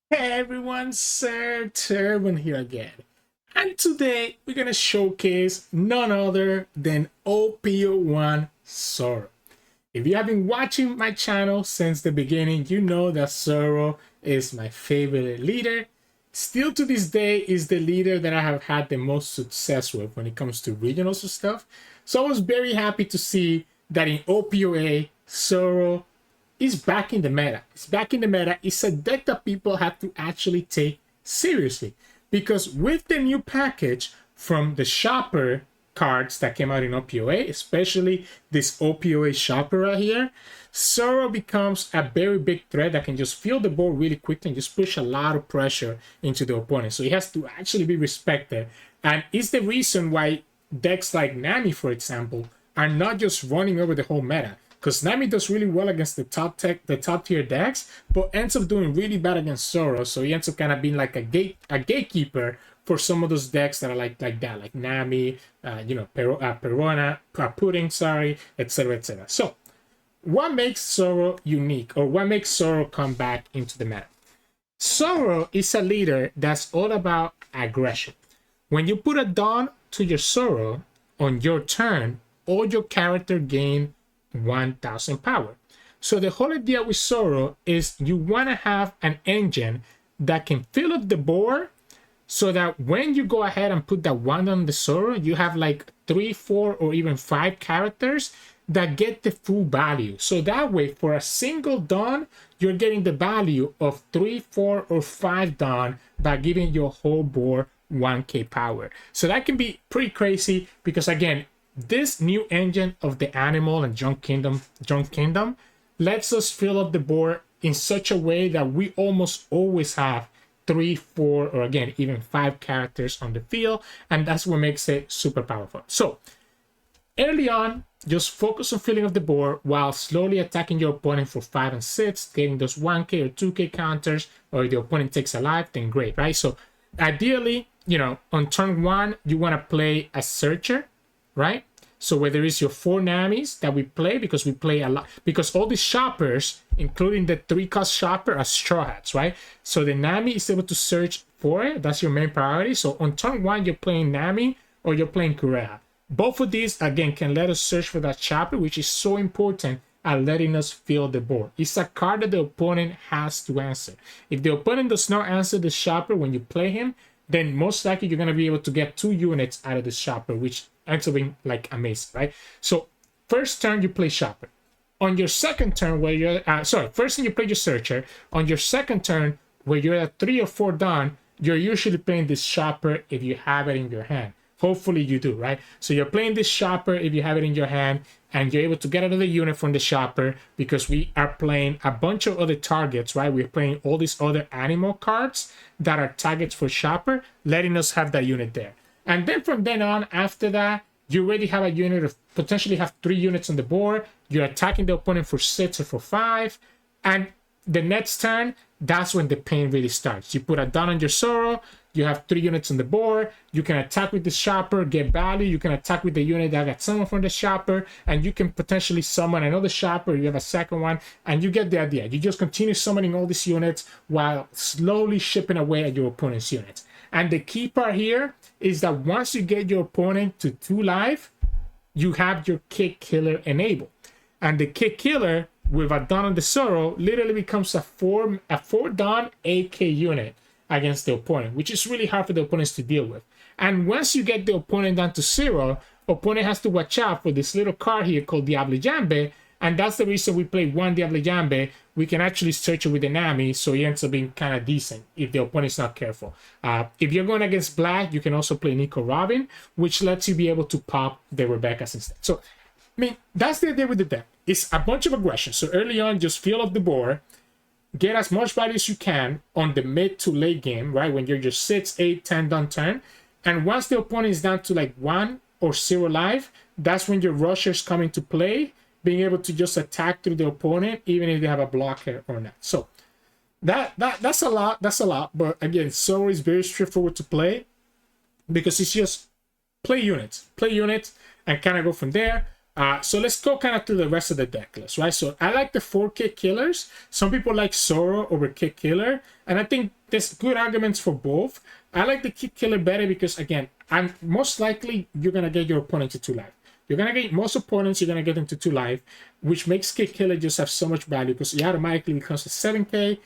Hey everyone, Sirturmund here again. And today we're gonna showcase none other than OP01 Zoro. If you have been watching my channel since the beginning, you know that Zoro is my favorite leader. Still to this day is the leader that I have had the most success with when it comes to regionals and stuff. So I was very happy to see that in OP08, Zoro is back in the meta. It's back in the meta. It's a deck that people have to actually take seriously. Because with the new package from the shopper cards that came out in OP08, especially this OP08 shopper right here, Zoro becomes a very big threat that can just fill the board really quickly and just push a lot of pressure into the opponent. So he has to actually be respected. And it's the reason why decks like Nami, for example, are not just running over the whole meta. Because Nami does really well against the top tier decks, but ends up doing really bad against Zoro. So he ends up kind of being like a gatekeeper for some of those decks that are like that, like Nami, Perona, Pudding, sorry, etc., etc. So, what makes Zoro unique, or what makes Zoro come back into the meta? Zoro is a leader that's all about aggression. When you put a Dawn to your Zoro on your turn, all your character gain 1000 power. So the whole idea with Zoro is you want to have an engine that can fill up the board so that when you go ahead and put that one on the Zoro, you have like 3, 4, or even 5 characters that get the full value. So that way, for a single Dawn, you're getting the value of 3, 4, or 5 Dawn by giving your whole board 1k power. So that can be pretty crazy because, again, this new engine of the Animal and Junk Kingdom lets us fill up the board in such a way that we almost always have 3, 4, or again, even 5 characters on the field, and that's what makes it super powerful. So, early on, just focus on filling up the board while slowly attacking your opponent for 5 and 6, getting those 1k or 2k counters, or if the opponent takes a life, then great, right? So, ideally, on turn 1, you want to play a Searcher, right? So whether it's your 4 Namis that we play, because we play a lot, because all these shoppers, including the 3-cost shopper, are Straw Hats, right? So the Nami is able to search for it. That's your main priority. So on turn 1, you're playing Nami or you're playing Kureha. Both of these, again, can let us search for that shopper, which is so important at letting us fill the board. It's a card that the opponent has to answer. If the opponent does not answer the shopper when you play him, then most likely you're going to be able to get 2 units out of the shopper, which ends up being like amazing, right? So first turn you play shopper. On your second turn, where you're first thing you play your Searcher. On your second turn, where you're at 3 or 4 down, you're usually playing this shopper if you have it in your hand. Hopefully you do, right? So you're playing this shopper if you have it in your hand, and you're able to get another unit from the shopper because we are playing a bunch of other targets, right? We're playing all these other animal cards that are targets for shopper, letting us have that unit there. And then from then on, after that, you already have a unit of potentially have 3 units on the board. You're attacking the opponent for 6 or for 5. And the next turn, that's when the pain really starts. You put a Dawn on your Zoro. You have 3 units on the board. You can attack with the shopper, get value. You can attack with the unit that got summoned from the shopper. And you can potentially summon another shopper. You have a second one. And you get the idea. You just continue summoning all these units while slowly chipping away at your opponent's units. And the key part here is that once you get your opponent to 2 life, you have your Kick Killer enabled. And the Kick Killer with a Dawn on the Zoro literally becomes a 4 Dawn AK unit against the opponent, which is really hard for the opponents to deal with. And once you get the opponent down to 0, opponent has to watch out for this little card here called Diable Jambre, and that's the reason we play 1 Diable Jambre. We can actually search it with the Nami, so he ends up being kind of decent if the opponent's not careful. If you're going against Black, you can also play Nico Robin, which lets you be able to pop the Rebecca's instead. So, I mean, that's the idea with the deck. It's a bunch of aggression. So early on, just fill up the board, get as much value as you can on the mid to late game, right? When you're just 6, 8, 10 down turn. And once the opponent is down to like 1 or 0 life, that's when your rushers come into play, being able to just attack through the opponent, even if they have a blocker or not. So that's a lot. That's a lot. But again, Zoro is very straightforward to play because it's just play units, and kind of go from there. So let's go kind of through the rest of the deck list, right? So I like the 4 kick killers. Some people like Zoro over kick killer, and I think there's good arguments for both. I like the kick killer better because, again, I'm most likely you're gonna get your opponent to 2 life. You're gonna get most opponents, you're gonna get them to 2 life, which makes kick killer just have so much value because it automatically becomes a 7k.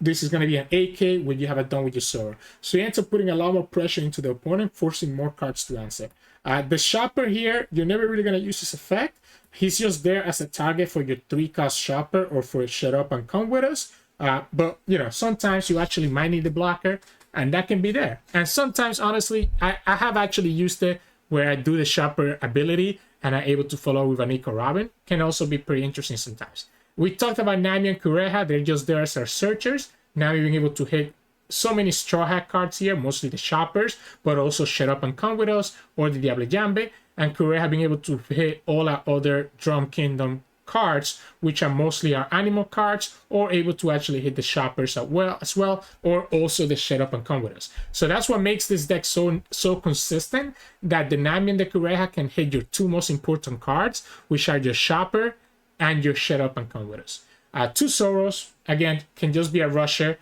This is going to be an 8k when you have it done with your Zoro. So you end up putting a lot more pressure into the opponent, forcing more cards to answer. The shopper here, you're never really going to use this effect. He's just there as a target for your 3-cost shopper or for a shut up and come with us. But, you know, sometimes you actually might need the blocker, and that can be there. And sometimes, honestly, I have actually used it where I do the shopper ability and I'm able to follow with a Nico Robin. Can also be pretty interesting sometimes. We talked about Nami and Kureha. They're just there as our searchers. Nami being able to hit so many Straw Hat cards here, mostly the shoppers, but also Shut Up and Come With Us or the Diable Jambre. And Kureha being able to hit all our other Drum Kingdom cards, which are mostly our animal cards, or able to actually hit the shoppers as well, or also the Shut Up and Come With Us. So that's what makes this deck so consistent, that the Nami and the Kureha can hit your 2 most important cards, which are your shopper and your Shut Up and Come With Us. 2 Zoros, again, can just be a rusher.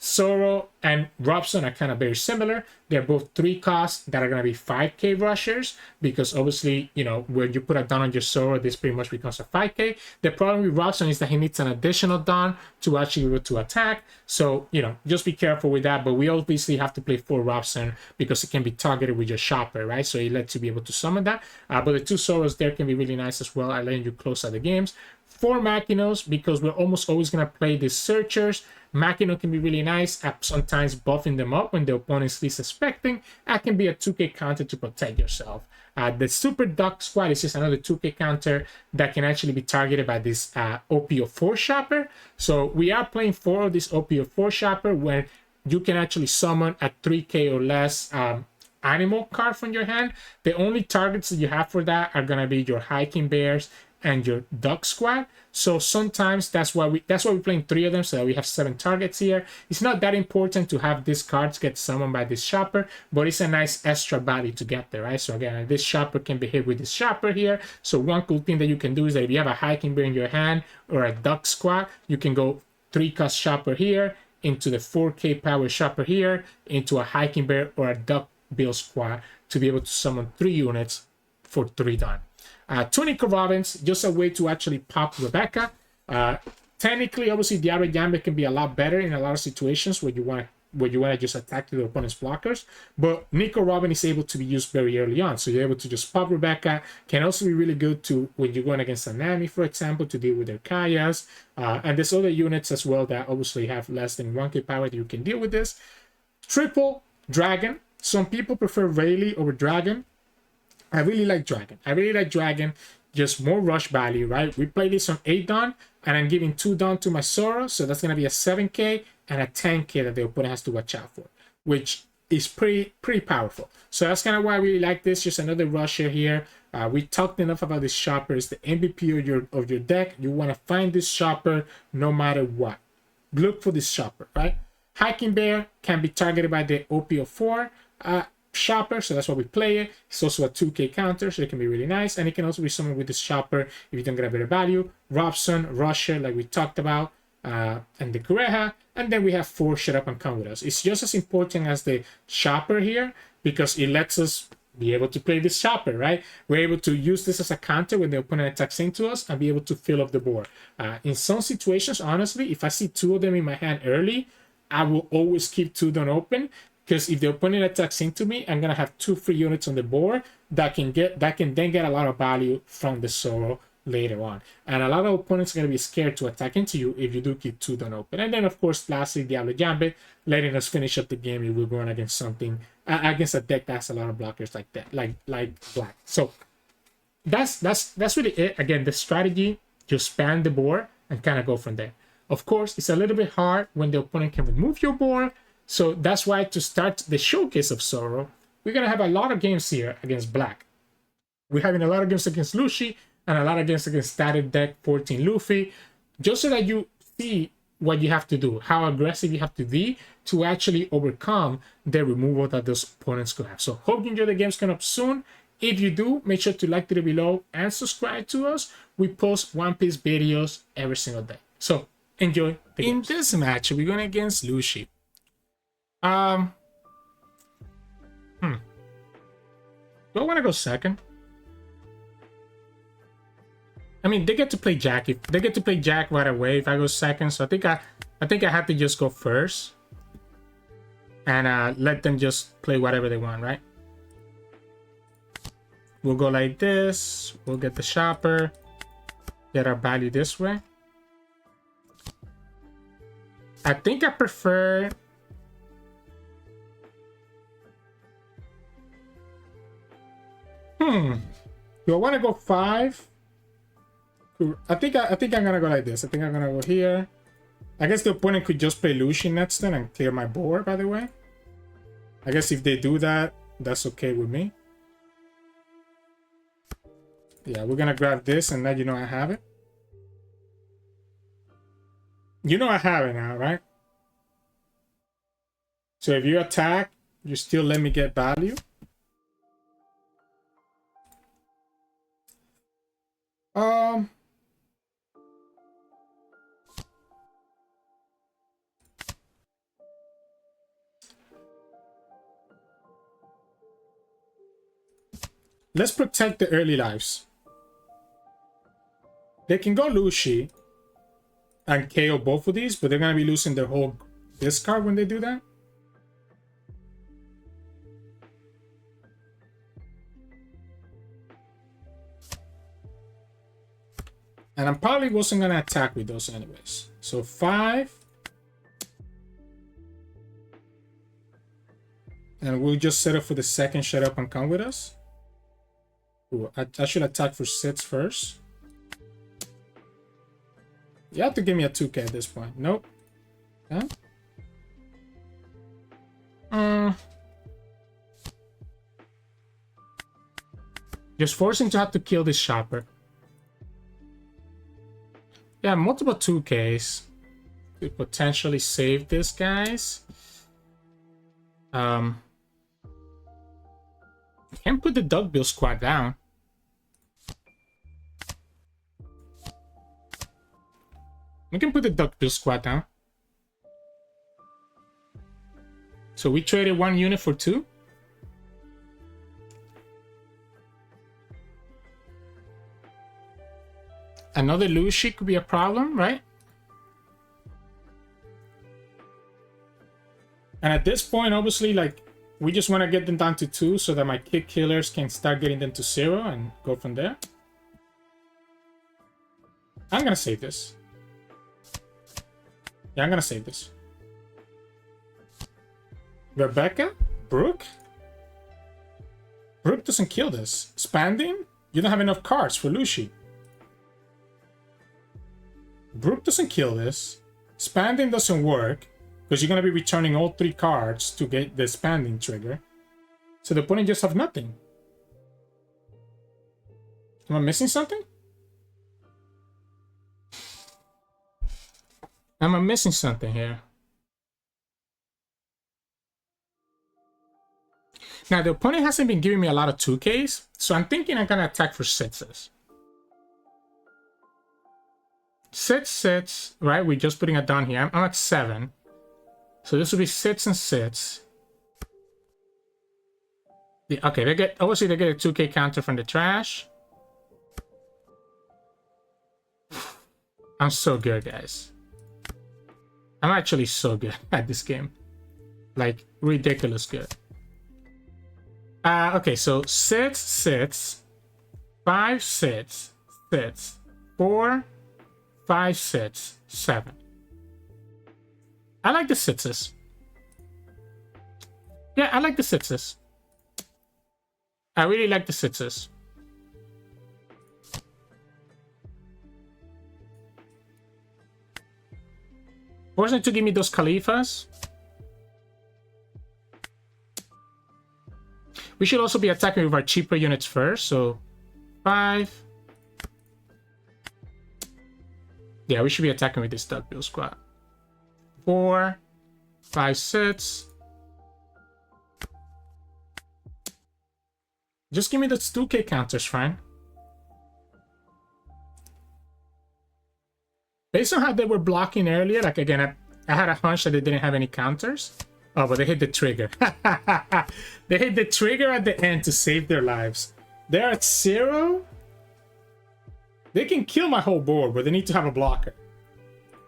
Zoro and Robson are kind of very similar. They're both 3 costs that are going to be 5k rushers, because obviously, you know, when you put a Dawn on your Zoro, this pretty much becomes a 5k. The problem with Robson is that he needs an additional Dawn to actually be able to attack. So, you know, just be careful with that. But we obviously have to play 4 Robson because it can be targeted with your shopper, right? So it lets you be able to summon that. But the 2 Zoros there can be really nice as well at letting you close out the games. 4 Makinos, because we're almost always going to play the searchers. Makino can be really nice at sometimes buffing them up when the opponent's least expecting. That can be a 2k counter to protect yourself. The Super Duck Squad is just another 2k counter that can actually be targeted by this OP04 shopper. So we are playing 4 of this OP04 shopper when you can actually summon a 3k or less animal card from your hand. The only targets that you have for that are going to be your hiking bears and your duck squad. So sometimes that's why we're playing 3 of them, so that we have 7 targets here. It's not that important to have these cards get summoned by this shopper, but it's a nice extra value to get there, right? So again, this shopper can be hit with this shopper here. So one cool thing that you can do is that if you have a hiking bear in your hand or a duck squad, you can go 3-cost shopper here into the 4k power shopper here into a hiking bear or a duck bill squad to be able to summon 3 units for 3 done. 2 Nico Robins, just a way to actually pop Rebecca. Technically, obviously, Diable Jambre can be a lot better in a lot of situations where you want to just attack the opponent's blockers. But Nico Robin is able to be used very early on, so you're able to just pop Rebecca. Can also be really good to when you're going against a Nami, for example, to deal with their Kayas. And there's other units as well that obviously have less than 1k power that you can deal with this. Triple Dragon. Some people prefer Rayleigh over Dragon. I really like Dragon. Just more rush value, right? We play this on 8 Dawn, and I'm giving 2 Dawn to my Zoro, so that's going to be a 7k and a 10k that the opponent has to watch out for, which is pretty powerful. So that's kind of why I really like this. Just another rusher here. We talked enough about this shopper. It's the MVP of your deck. You want to find this shopper no matter what. Look for this shopper, right? Hiking Bear can be targeted by the OP04 shopper, so that's why we play it. It's also a 2k counter, so it can be really nice, and it can also be summoned with this shopper if you don't get a better value. Robson, Rusher, like we talked about, and the Kureha, and then we have 4 Shut Up and Come With Us. It's just as important as the shopper here because it lets us be able to play this shopper, right? We're able to use this as a counter when the opponent attacks into us and be able to fill up the board. In some situations, honestly, if I see 2 of them in my hand early, I will always keep 2 done open, because if the opponent attacks into me, I'm gonna have 2 free units on the board that can then get a lot of value from the Zoro later on. And a lot of opponents are gonna be scared to attack into you if you do keep 2 done open. And then of course, lastly, Diable Jambre, letting us finish up the game if we're going against something against a deck that has a lot of blockers like that, like black. So that's really it. Again, the strategy, just span the board and kind of go from there. Of course, it's a little bit hard when the opponent can remove your board. So that's why to start the showcase of Zoro, we're going to have a lot of games here against Black. We're having a lot of games against Lucci and a lot of games against Static Deck 14 Luffy, just so that you see what you have to do, how aggressive you have to be to actually overcome the removal that those opponents could have. So hope you enjoy the games coming up soon. If you do, make sure to like the video below and subscribe to us. We post One Piece videos every single day. So enjoy the games. In this match, we're going against Lucci. Do I want to go second? I mean, they get to play Jack. If they get to play Jack right away if I go second, so I think I have to just go first and let them just play whatever they want, right? We'll go like this. We'll get the shopper, get our value this way. I think I prefer. Do I want to go 5? I think I'm gonna go like this. I think I'm gonna go here. I guess the opponent could just play Lucci next turn and clear my board, by the way. I guess if they do that, that's okay with me. Yeah, we're gonna grab this and now you know I have it. You know I have it now, right? So if you attack, you still let me get value. Let's protect the early lives. They can go Lucci and KO both of these, but they're going to be losing their whole discard when they do that. And I probably wasn't going to attack with those anyways. So 5. And we'll just set up for the second shut up and come with us. Ooh, I should attack for 6 first. You have to give me a 2k at this point. Nope. Huh? Just forcing to have to kill this shopper. Yeah, multiple 2ks to potentially save this, guys. Can't put the Duckbill squad down. We can put the Duckbill squad down. So we traded 1 unit for 2. Another Lucci could be a problem, right? And at this point, obviously, like, we just want to get them down to 2 so that my kick killers can start getting them to 0 and go from there. I'm going to save this. Yeah, I'm going to save this. Rebecca? Brooke? Brooke doesn't kill this. Expanding? You don't have enough cards for Lucci. Brooke doesn't kill this. Expanding doesn't work because you're going to be returning all 3 cards to get the expanding trigger. So the opponent just have nothing. Am I missing something? Am I missing something here? Now, the opponent hasn't been giving me a lot of 2Ks, so I'm thinking I'm going to attack for 6s. 6, right? We're just putting it down here. I'm at 7. So this will be 6 and 6. Okay, they get, obviously they get a 2K counter from the trash. I'm so good, guys. I'm actually so good at this game. Like, ridiculous good. Okay, so 6, 6, 5, 6, 6, 4, 5, 6, 7. I like the 6s. Yeah, I like the 6s. I really like the 6s. Fortunate to give me those Khalifas. We should also be attacking with our cheaper units first, so 5. Yeah, we should be attacking with this Duckbill squad. 4, 5, 6. Just give me those 2K counters, friend. Based on how they were blocking earlier, like again, I had a hunch that they didn't have any counters. Oh, but they hit the trigger. They hit the trigger at the end to save their lives. They're at 0. They can kill my whole board, but they need to have a blocker.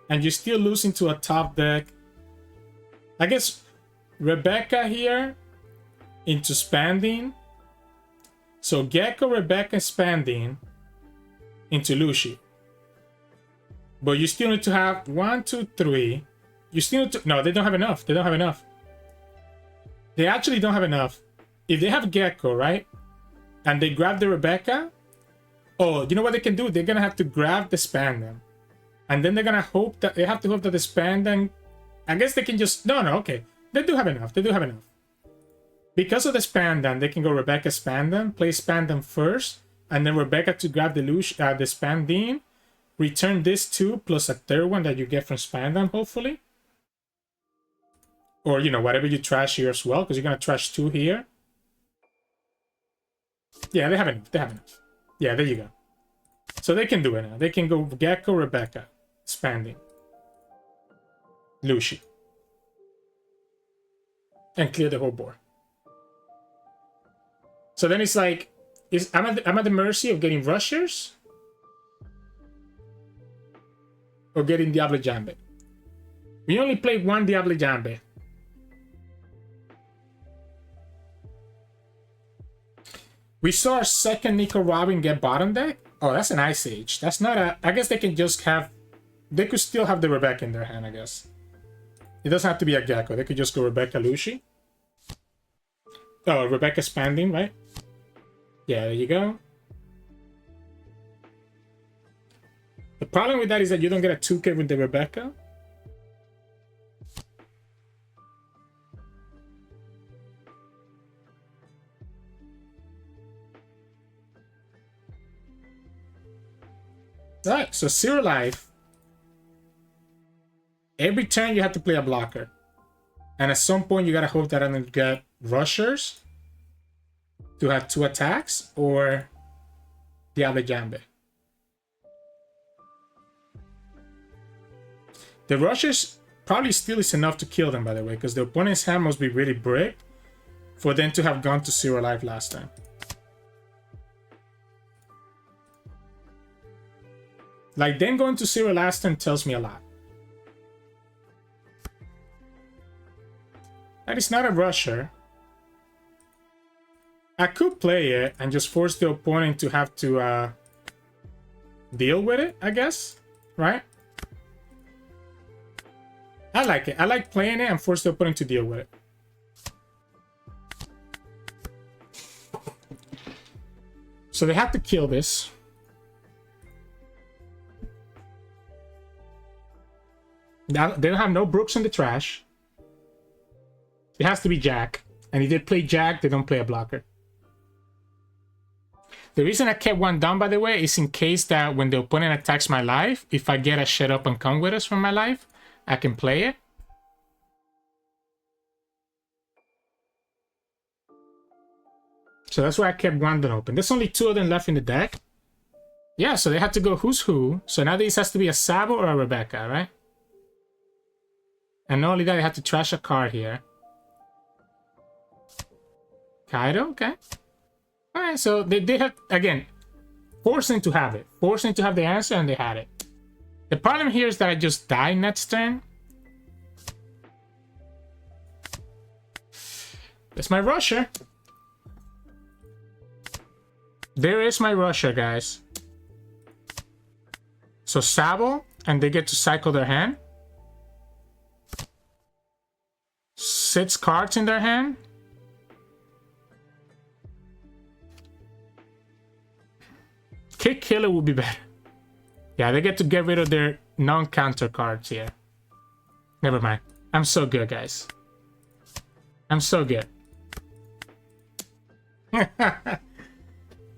And you're still losing to a top deck. I guess Rebecca here into Spanding. So Gecko, Rebecca, Spanding into Lucci. But you still need to have 1, 2, 3. You still need to... No, they don't have enough. They don't have enough. They actually don't have enough. If they have Gecko, right? And they grab the Rebecca. Oh, you know what they can do? They're going to have to grab the Spanding. And then they're going to hope that... They have to hope that the Spanding... I guess they can just... No, Okay. They do have enough. They do have enough. Because of the Spanding, they can go Rebecca Spanding. Play Spanding first. And then Rebecca to grab the Spanding. Return this 2 plus a third one that you get from Spandam, hopefully. Or, you know, whatever you trash here as well, because you're going to trash 2 here. Yeah, they have enough. They have enough. Yeah, there you go. So they can do it now. They can go Gecko, Rebecca, Spanding, Lucci. And clear the whole board. So then it's like, I'm at the mercy of getting rushers. Or getting Diable Jambre. We only played 1 Diable Jambre. We saw our second Nico Robin get bottom deck. Oh, that's an Ice Age. That's not a... I guess they can just have... They could still have the Rebecca in their hand, I guess. It doesn't have to be a Gecko. They could just go Rebecca Lucci. Oh, Rebecca Spanding, right? Yeah, there you go. The problem with that is that you don't get a 2K with the Rebecca. Alright, so 0 life. Every turn you have to play a blocker. And at some point you gotta hope that I'm gonna get rushers to have 2 attacks or Diable Jambre. The rushers probably still is enough to kill them, by the way, because the opponent's hand must be really bricked for them to have gone to 0 life last time. Like, them going to 0 last time tells me a lot. That is not a rusher. I could play it and just force the opponent to have to deal with it, I guess, right? I like it. I like playing it and force the opponent to deal with it. So they have to kill this. Now, they don't have no Brooks in the trash. It has to be Jack. And if they play Jack, they don't play a blocker. The reason I kept 1 down, by the way, is in case that when the opponent attacks my life, if I get a shut up and come with us from my life, I can play it. So that's why I kept 1 down open. There's only 2 of them left in the deck. Yeah, so they had to go who's who. So now this has to be a Sabo or a Rebecca, right? And not only that, they have to trash a card here. Kaido, okay. Alright, so they have, again, forcing to have it. Forcing to have the answer, and they had it. The problem here is that I just died next turn. That's my rusher. There is my rusher, guys. So Sabo, and they get to cycle their hand. 6 cards in their hand. Kick Killer would be better. Yeah, they get to get rid of their non-counter cards here. Never mind. I'm so good, guys. I'm so good.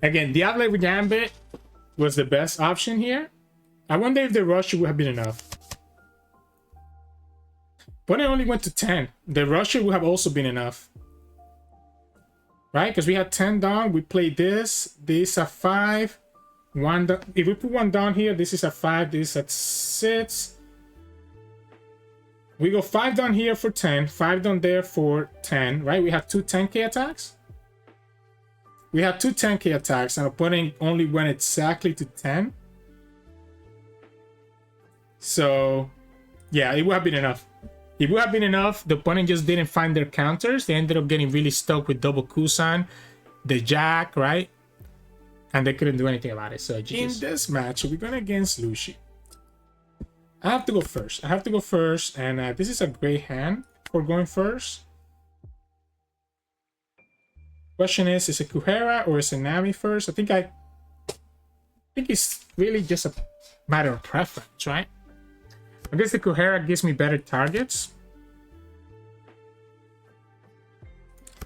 Again, Diable Jambre was the best option here. I wonder if the Rusher would have been enough. But it only went to 10. The Rusher would have also been enough. right? Because we had 10 down. We played this at 5. One down. If we put one down here, this is at 5. This is at 6. We go 5 down here for 10. 5 down there for 10, right? We have two 10k attacks. We had two 10k attacks, and opponent only went exactly to 10. So, yeah, it would have been enough. It would have been enough. The opponent just didn't find their counters. They ended up getting really stuck with double Kusan, the Jack, right? And they couldn't do anything about it. So, in this match, we're going against Lucci. I have to go first. And this is a great hand for going first. Question is it Kureha or is it Nami first? I think it's really just a matter of preference, right? I guess the Kureha gives me better targets.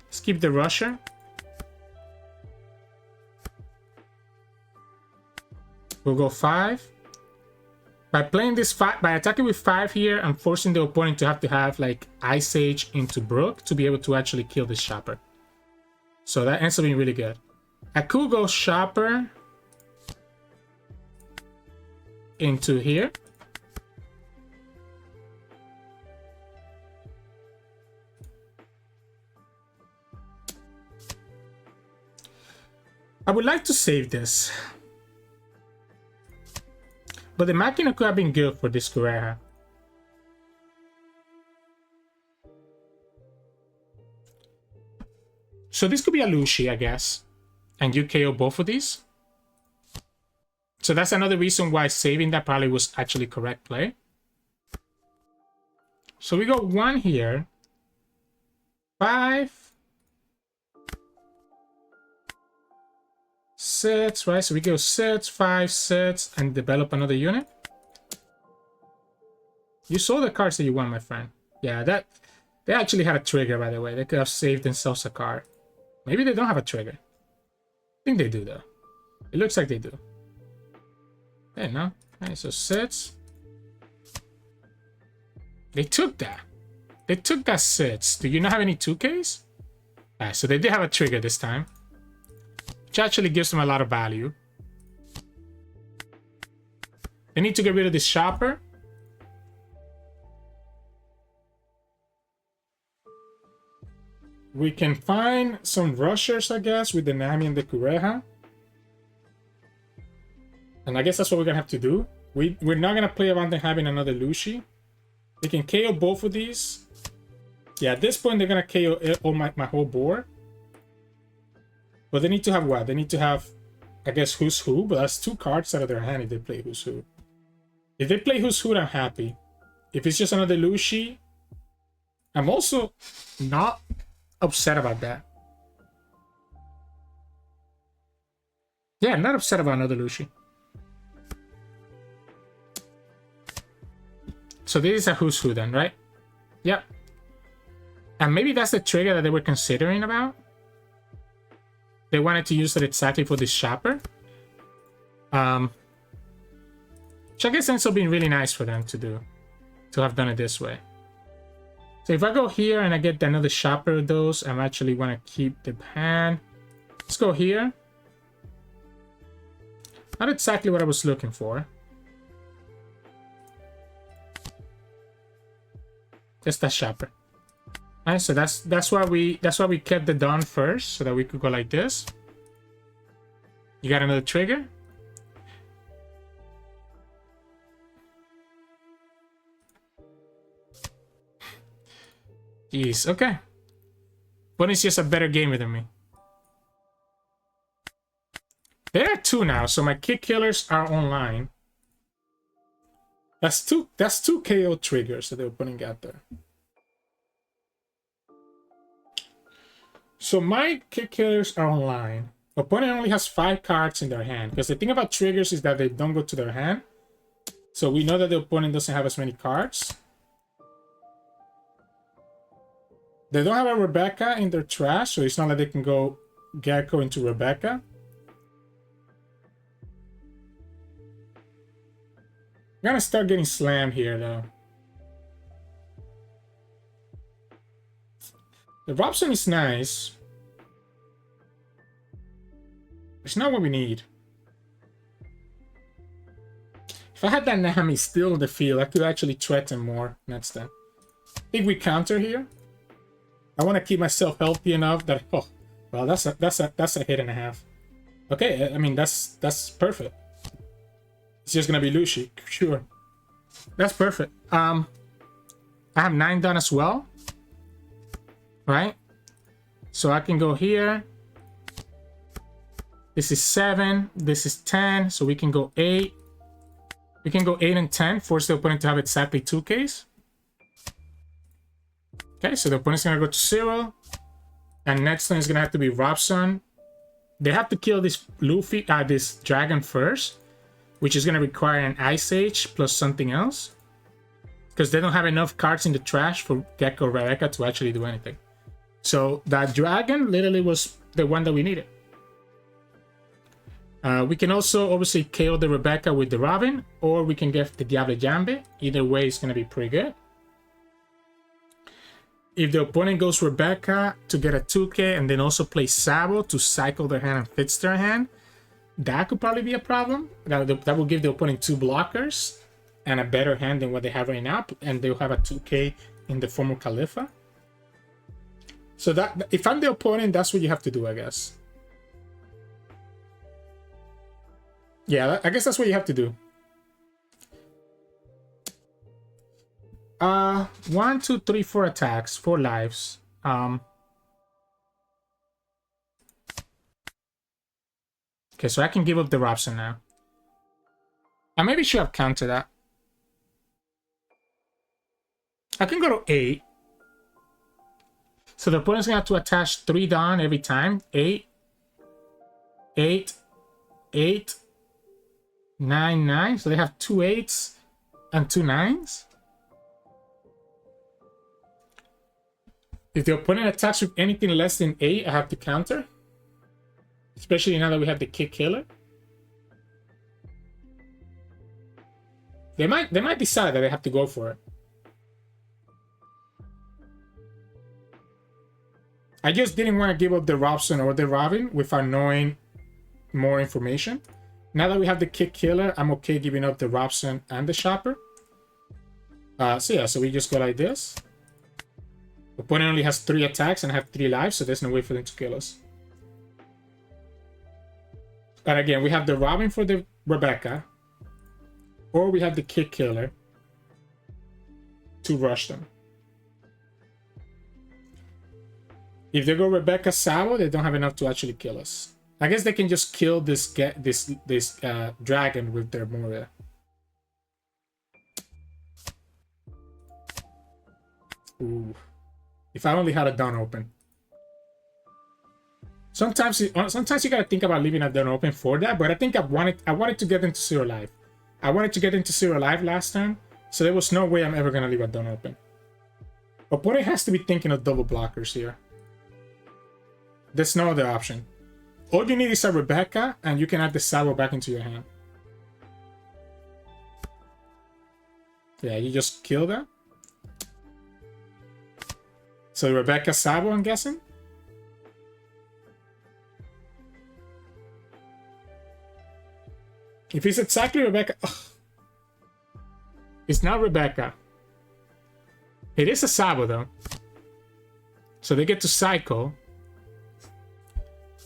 Let's keep the Rusher. We'll go 5. By playing this 5, by attacking with 5 here, I'm forcing the opponent to have like Ice Age into Brook to be able to actually kill this Shopper. So that ends up being really good. I could go Shopper into here. I would like to save this. But the Makino could have been good for this Kureha. So this could be a Lucci, I guess. And you KO both of these. So that's another reason why saving that probably was actually correct play. So we got 1 here. 5. 6, right? So we go 6, 5, 6, and develop another unit. You saw the cards that you won, my friend. Yeah, that they actually had a trigger, by the way. They could have saved themselves a card. Maybe they don't have a trigger. I think they do, though. It looks like they do. Hey, no. Alright, so 6. They took that. They took that 6. Do you not have any 2Ks? Alright, so they did have a trigger this time. Which actually gives them a lot of value. They need to get rid of this Shopper. We can find some rushers, I guess, with the Nami and the Kureha. And I guess that's what we're going to have to do. We're not going to play around them having another Lucci. They can KO both of these. Yeah, at this point, they're going to KO all my whole board. But they need to have what? They need to have, I guess, Who's Who. But that's 2 cards out of their hand if they play Who's Who. If they play Who's Who, I'm happy. If it's just another Lucci, I'm also not upset about that. Yeah, I'm not upset about another Lucci. So this is a Who's Who then, right? Yep. And maybe that's the trigger that they were considering about. They wanted to use it exactly for this Shopper. Which I guess ends up being really nice for them to do. To have done it this way. So if I go here and I get another Shopper of those, I'm actually want to keep the hand. Let's go here. Not exactly what I was looking for. Just that Shopper. Alright, so that's why we kept the Dawn first, so that we could go like this. You got another trigger? Jeez, okay. But it's just a better gamer than me. There are 2 now, so my kick killers are online. That's two KO triggers that they're putting out there. So my kick killers are online. Opponent only has 5 cards in their hand. Because the thing about triggers is that they don't go to their hand. So we know that the opponent doesn't have as many cards. They don't have a Rebecca in their trash, so it's not like they can go Gecko into Rebecca. I'm gonna start getting slammed here, though. The Robson is nice. It's not what we need. If I had that Nami still in the field, I could actually threaten more next time. I think we counter here. I want to keep myself healthy enough that, oh, well, that's a hit and a half. Okay, I mean that's perfect. It's just gonna be Lucci, sure. That's perfect. I have 9 done as well, right? So I can go here. This is 7. This is 10. So we can go 8. We can go 8 and 10. Force the opponent to have exactly 2Ks. Okay, so the opponent's gonna go to 0. And next one is gonna have to be Robson. They have to kill this Luffy, this dragon first, which is gonna require an Ice Age plus something else. Because they don't have enough cards in the trash for Gecko Rebecca to actually do anything. So that dragon literally was the one that we needed. We can also obviously KO the Rebecca with the Robin, or we can get the Diable Jambre. Either way is gonna be pretty good. If the opponent goes Rebecca to get a 2K and then also play Sabo to cycle their hand and fits their hand, that could probably be a problem. That will give the opponent 2 blockers and a better hand than what they have right now, and they'll have a 2K in the form of Khalifa. So that if I'm the opponent, that's what you have to do, I guess. Yeah, I guess that's what you have to do. 1, 2, 3, 4 attacks, 4 lives. Okay, so I can give up the Robson now. I maybe should have countered that. I can go to 8. So the opponent's gonna have to attach 3 down every time. 8, 8, 8, 9, 9. So they have 2 8s and 2 9s. If the opponent attacks with anything less than 8, I have to counter. Especially now that we have the kick killer. They might decide that they have to go for it. I just didn't want to give up the Robson or the Robin without knowing more information. Now that we have the kick killer, I'm okay giving up the Robson and the Shopper. So yeah, so we just go like this. The opponent only has 3 attacks and I have 3 lives, so there's no way for them to kill us. And again, we have the Robin for the Rebecca, or we have the kick killer to rush them. If they go Rebecca Sabo, they don't have enough to actually kill us. I guess they can just kill this dragon with their Moria. Ooh. If I only had a Dawn open. Sometimes you gotta think about leaving a Dawn open for that, but I think I wanted to get into 0 life. I wanted to get into 0 life last time, so there was no way I'm ever gonna leave a Dawn open. Opponent has to be thinking of double blockers here. There's no other option. All you need is a Rebecca, and you can add the Sabo back into your hand. Yeah, you just kill that. So Rebecca Sabo, I'm guessing? If it's exactly Rebecca... Ugh. It's not Rebecca. It is a Sabo, though. So they get to cycle.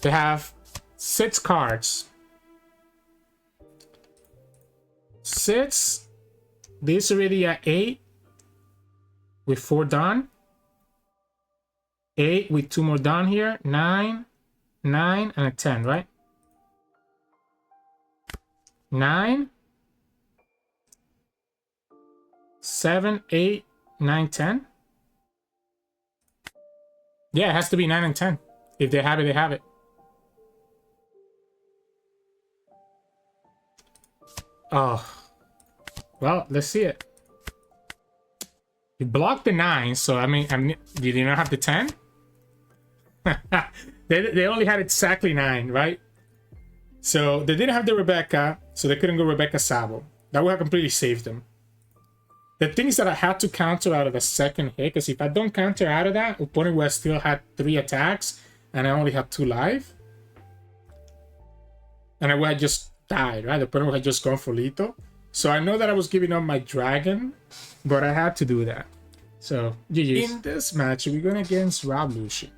They have 6 cards. 6. This already at 8. With 4 done. 8 with 2 more down here. 9. 9 and a 10, right? 9. 7, 8, 9, 10. Yeah, it has to be 9 and 10. If they have it, they have it. Oh. Well, let's see it. You blocked the 9, so I mean, did you not have the 10? They only had exactly 9, right? So they didn't have the Rebecca, so they couldn't go Rebecca Sabo. That would have completely saved them. The things that I had to counter out of the second hit, because if I don't counter out of that, opponent would have still had 3 attacks, and I only have 2 life. and I would have just died, right? The opponent would have just gone for lethal. So I know that I was giving up my dragon, but I had to do that. So GG's. In this match, we're going against Rob Lucci.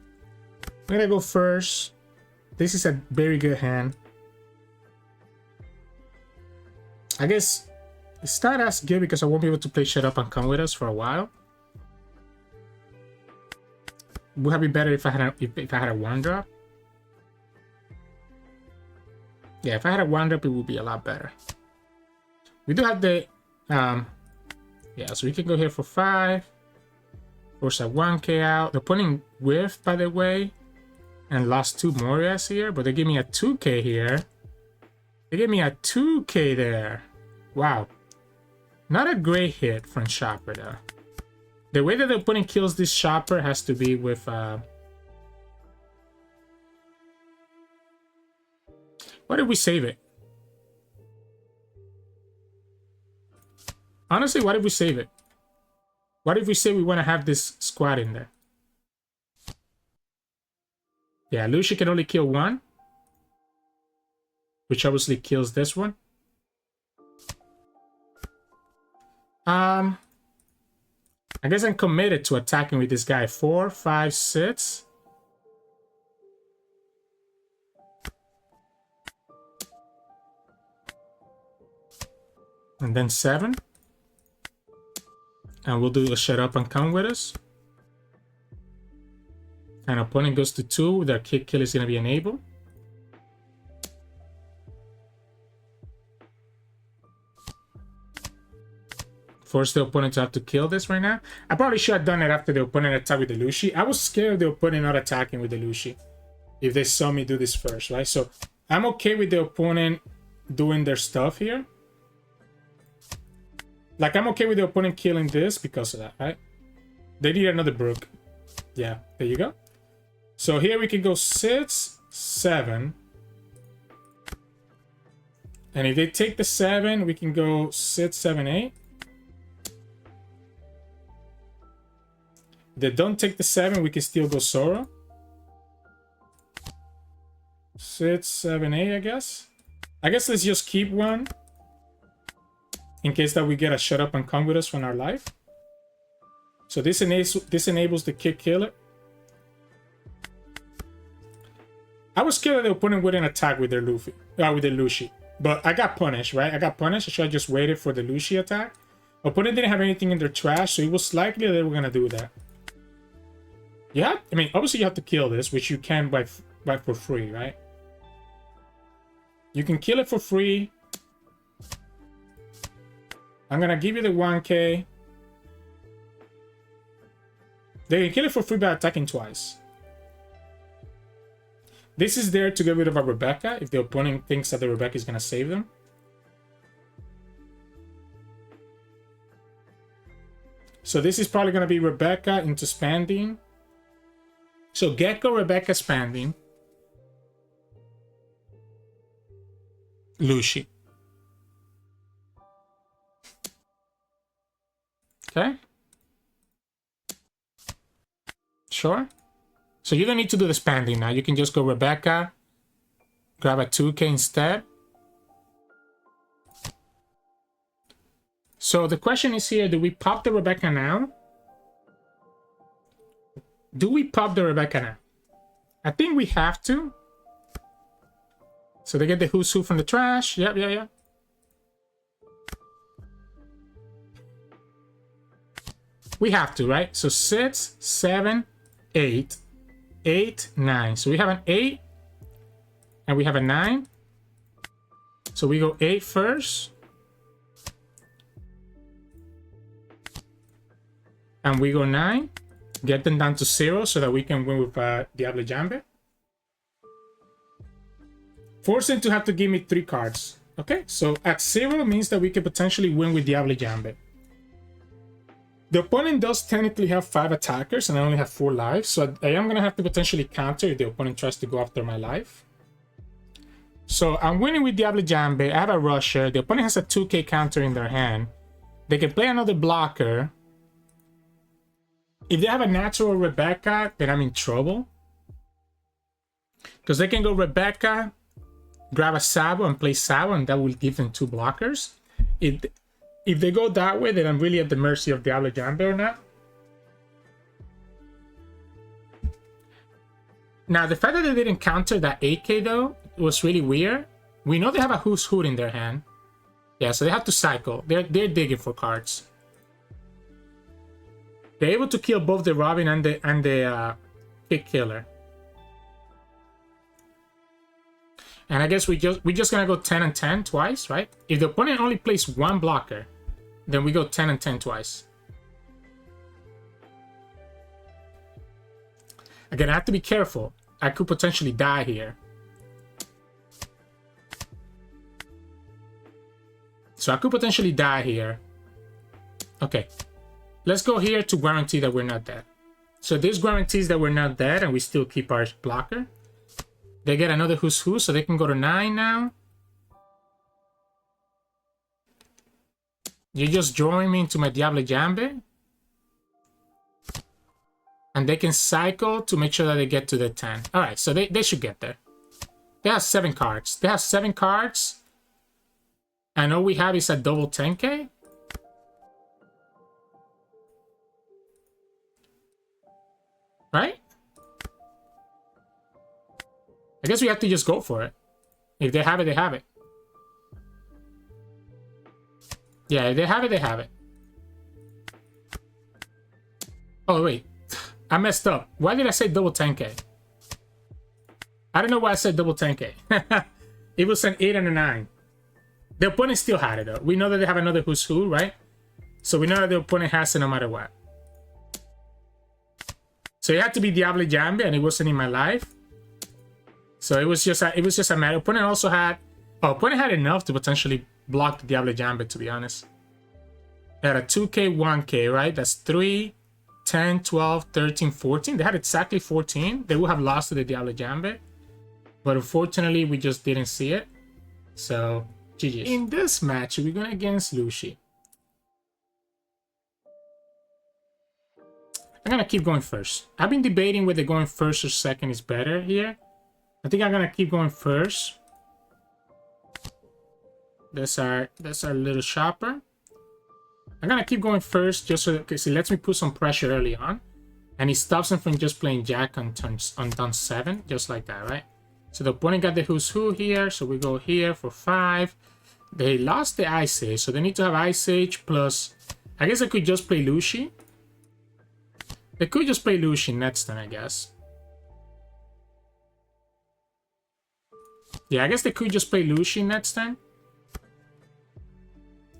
I'm going to go first. This is a very good hand. I guess it's not as good because I won't be able to play Shut Up and Come With Us for a while. Would have been better if I had a 1-drop. Yeah, if I had a 1-drop, it would be a lot better. We do have the yeah, so we can go here for 5. Force a 1k out. The opponent whiffed, by the way, and lost 2 Morias here, but they give me a 2k here. They gave me a 2k there. Wow. Not a great hit from Shopper, though. The way that the opponent kills this Shopper has to be with... Why did we save it? Honestly, why did we save it? What if we say we want to have this squad in there? Yeah, Lucci can only kill 1. Which obviously kills this one. I guess I'm committed to attacking with this guy. 4, 5, 6. And then 7. And we'll do a Shut Up and Come With Us. And opponent goes to 2. Their kick kill is going to be enabled. Force the opponent to have to kill this right now. I probably should have done it after the opponent attacked with the Lucci. I was scared of the opponent not attacking with the Lucci if they saw me do this first, right? So I'm okay with the opponent doing their stuff here. Like, I'm okay with the opponent killing this because of that, right? They need another Brook. Yeah, there you go. So here we can go 6, 7. And if they take the 7, we can go 6, 7, 8. If they don't take the 7, we can still go Zoro. 6, 7, 8, I guess. I guess let's just keep 1. In case that we get a Shut Up and Come With Us from our life. So this enables the kick killer. I was scared that the opponent wouldn't attack with their Luffy, with the Lucci. But I got punished, right? I got punished. I should have just waited for the Lucci attack. Opponent didn't have anything in their trash, so it was likely they were gonna do that. Yeah, I mean, obviously you have to kill this, which you can buy for free, right? You can kill it for free. I'm gonna give you the 1k. They can kill it for free by attacking twice. This is there to get rid of a Rebecca if the opponent thinks that the Rebecca is gonna save them. So this is probably gonna be Rebecca into Spanding. So Gecko, Rebecca, Spanding. Lucci. Okay. Sure. So you don't need to do the Spanding now. You can just go Rebecca, grab a 2k instead. So the question is here, do we pop the Rebecca now? Do we pop the Rebecca now? I think we have to. So they get the Who's Who from the trash. Yep, yeah, yeah. We have to, right? So 6, 7, 8, 8, 9. So we have an 8 and we have a 9. So we go 8 first. And we go 9. Get them down to 0 so that we can win with Diable Jambre. Force them to have to give me 3 cards. Okay, so at 0 means that we can potentially win with Diable Jambre. The opponent does technically have 5 attackers and I only have 4 lives, so I am going to have to potentially counter if the opponent tries to go after my life. So I'm winning with Diable Jambre. I have a Rusher. The opponent has a 2k counter in their hand. They can play another blocker. If they have a natural Rebecca, then I'm in trouble. Because they can go Rebecca, grab a Sabo and play Sabo, and that will give them 2 blockers. If they go that way, then I'm really at the mercy of Diable Jambre or not. Now, the fact that they didn't counter that 8k, though, was really weird. We know they have a Who's Who in their hand. Yeah, so they have to cycle. They're digging for cards. They're able to kill both the Robin and the Kick Killer. And I guess we just gonna go 10 and 10 twice, right? If the opponent only plays 1 blocker, then we go 10 and 10 twice. Again, I have to be careful. I could potentially die here. So I could potentially die here. Okay. Let's go here to guarantee that we're not dead. So this guarantees that we're not dead and we still keep our blocker. They get another Who's Who, so they can go to 9 now. You just join me into my Diable Jambre. And they can cycle to make sure that they get to the 10. Alright, so they should get there. They have 7 cards. They have 7 cards. And all we have is a double 10k. Right? I guess we have to just go for it. If they have it, they have it. Yeah, if they have it, they have it. Oh, wait. I messed up. Why did I say double 10k? I don't know why I said double 10k. It was an 8 and a 9. The opponent still had it, though. We know that they have another Who's Who, right? So we know that the opponent has it no matter what. So it had to be Diable Jambre, and it wasn't in my life. So it was just a matter. Opponent also had... Oh, opponent had enough to potentially block the Diable Jambre, to be honest. They had a 2k, 1k, right? That's 3... 10, 12, 13, 14. They had exactly 14. They would have lost to the Diable Jambre. But unfortunately, we just didn't see it. So, GG. In this match, we're going against Lucci. I'm going to keep going first. I've been debating whether going first or second is better here. I think I'm going to keep going first. That's our little shopper. I'm gonna keep going first just so because it lets me put some pressure early on. And it stops him from just playing Jack on turn 7, just like that, right? So the opponent got the Who's Who here, so we go here for 5. They lost the Ice Age, so they need to have Ice Age plus... I guess I could just play Lucci. They could just play Lucci next turn, I guess. Yeah, I guess they could just play Lucci next turn.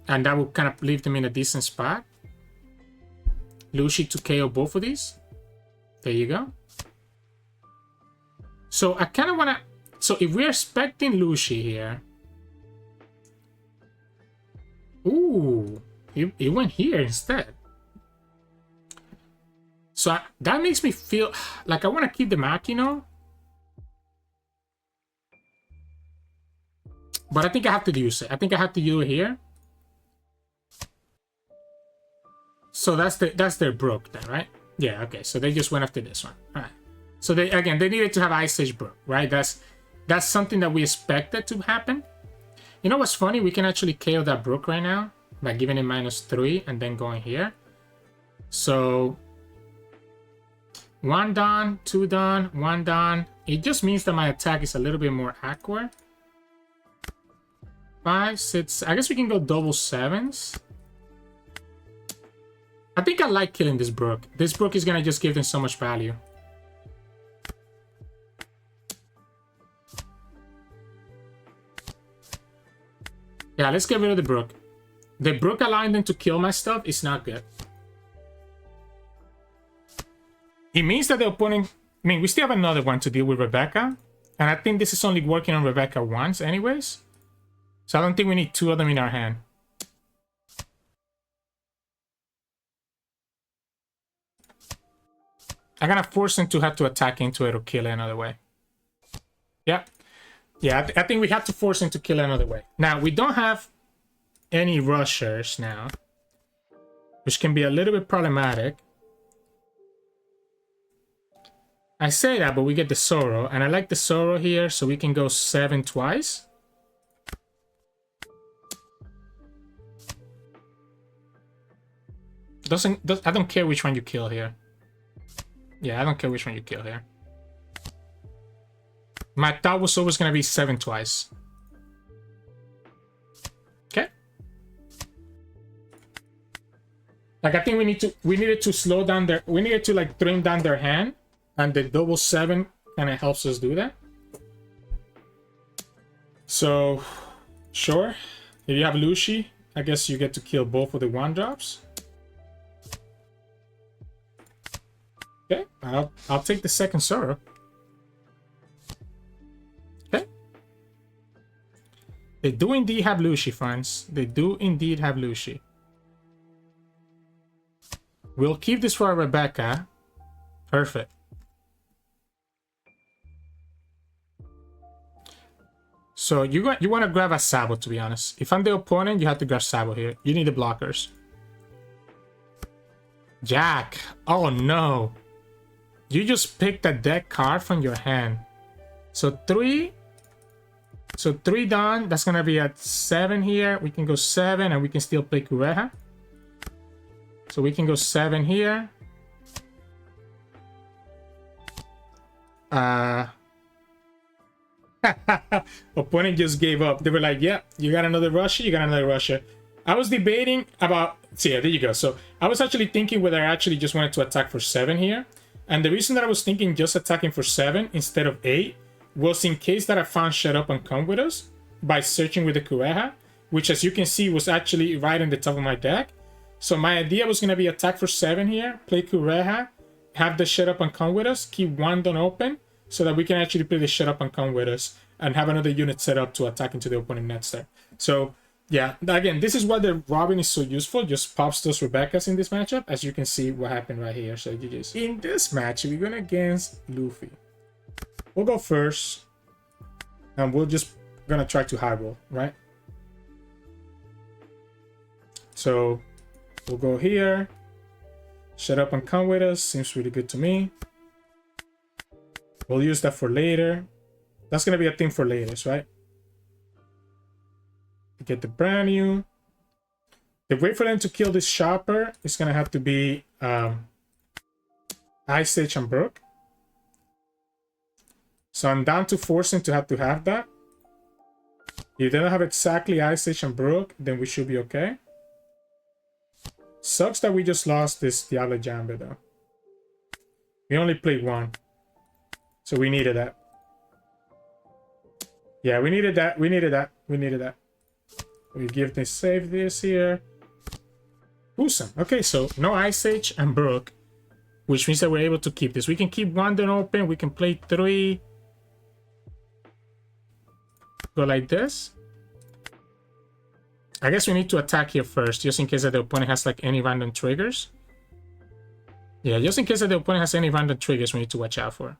And that would kind of leave them in a decent spot. Lucci to KO both of these. There you go. So I kind of want to... So if we're expecting Lucci here... Ooh. It went here instead. So that makes me feel like I want to keep the Makino. But I think I have to use it. I think I have to do it here. So that's their Brook then, right? Yeah, okay. So they just went after this one. All right. So they needed to have Ice Age Brook, right? That's something that we expected to happen. You know what's funny? We can actually KO that Brook right now by giving it -3 and then going here. So 1 done, 2 done, 1 done. It just means that my attack is a little bit more accurate. 5, 6. I guess we can go double 7s. I think I like killing this Brook. This Brook is gonna just give them so much value. Yeah, let's get rid of the Brook. The Brook allowing them to kill my stuff is not good. It means that the opponent... I mean, we still have another one to deal with Rebecca. And I think this is only working on Rebecca once anyways. So I don't think we need 2 of them in our hand. I'm gonna force him to have to attack into it or kill it another way. Yeah. Yeah, I think we have to force him to kill it another way. Now, we don't have any rushers now, which can be a little bit problematic. I say that, but we get the Zoro, and I like the Zoro here, so we can go 7 twice. I don't care which one you kill here. Yeah, I don't care which one you kill here. My thought was always gonna be 7 twice. Okay. Like I think we needed to slow down we needed to like trim down their hand, and the double 7 kind of helps us do that. So, sure. If you have Lucci, I guess you get to kill both of the 1-drops. Okay, I'll take the second Zoro. Okay. They do indeed have Lucci, friends. They do indeed have Lucci. We'll keep this for Rebecca. Perfect. So you want to grab a Sabo, to be honest. If I'm the opponent, you have to grab Sabo here. You need the blockers. Jack. Oh no. You just picked a deck card from your hand. So 3. So 3 done. That's gonna be at 7 here. We can go 7 and we can still play Kureha. So we can go 7 here. Opponent just gave up. They were like, yeah, you got another Russia, you got another Russia. I was debating about... So yeah, there you go. So I was actually thinking whether I actually just wanted to attack for 7 here. And the reason that I was thinking just attacking for 7 instead of 8 was in case that I found Shut Up and Come With Us by searching with the Kureha, which as you can see was actually right on the top of my deck. So my idea was going to be attack for 7 here, play Kureha, have the Shut Up and Come With Us, keep 1 done open, so that we can actually play the Shut Up and Come With Us and have another unit set up to attack into the opponent next turn. So yeah, again, this is why the Robin is so useful. Just pops those Rebecca's in this matchup, as you can see what happened right here. So GG's. In this match, we're going against Luffy. We'll go first, and we're just going to try to high roll, right? So we'll go here. Shut Up and Come With Us. Seems really good to me. We'll use that for later. That's going to be a thing for later, right? Get the brand new. The way for them to kill this shopper is going to have to be Ice Age and Brook. So I'm down to forcing to have that. If they don't have exactly Ice Age and Brook, then we should be okay. Sucks that we just lost this Diable Jambre though. We only played 1. So we needed that. Yeah, we needed that. We needed that. We needed that. We give this, save this here. Awesome. Okay, so no Ice Age and Brook, which means that we're able to keep this. We can keep 1 done open. We can play 3. Go like this. I guess we need to attack here first, just in case that the opponent has like any random triggers. Yeah, just in case that the opponent has any random triggers, we need to watch out for.